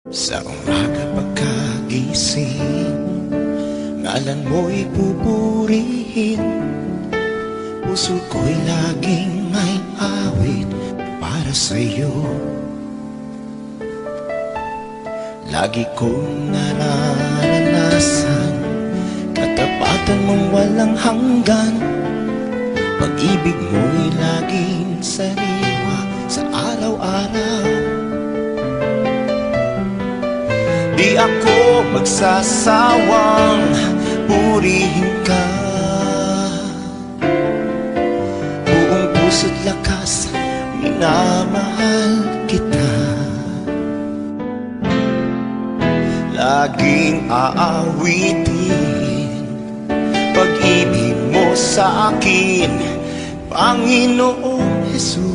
Sa umaga pagkagising, ngalan mo'y pupurihin. Puso ko'y laging may awit para sa'yo. Lagi kong nararanasan katapatan mong walang hanggan. Pag-ibig mo'y laging sariwa sa araw-araw. Di ako magsasawang purihin ka. Buong puso't lakas, minamahal kita. Laging aawitin pag-ibig mo sa akin, Panginoong Jesus.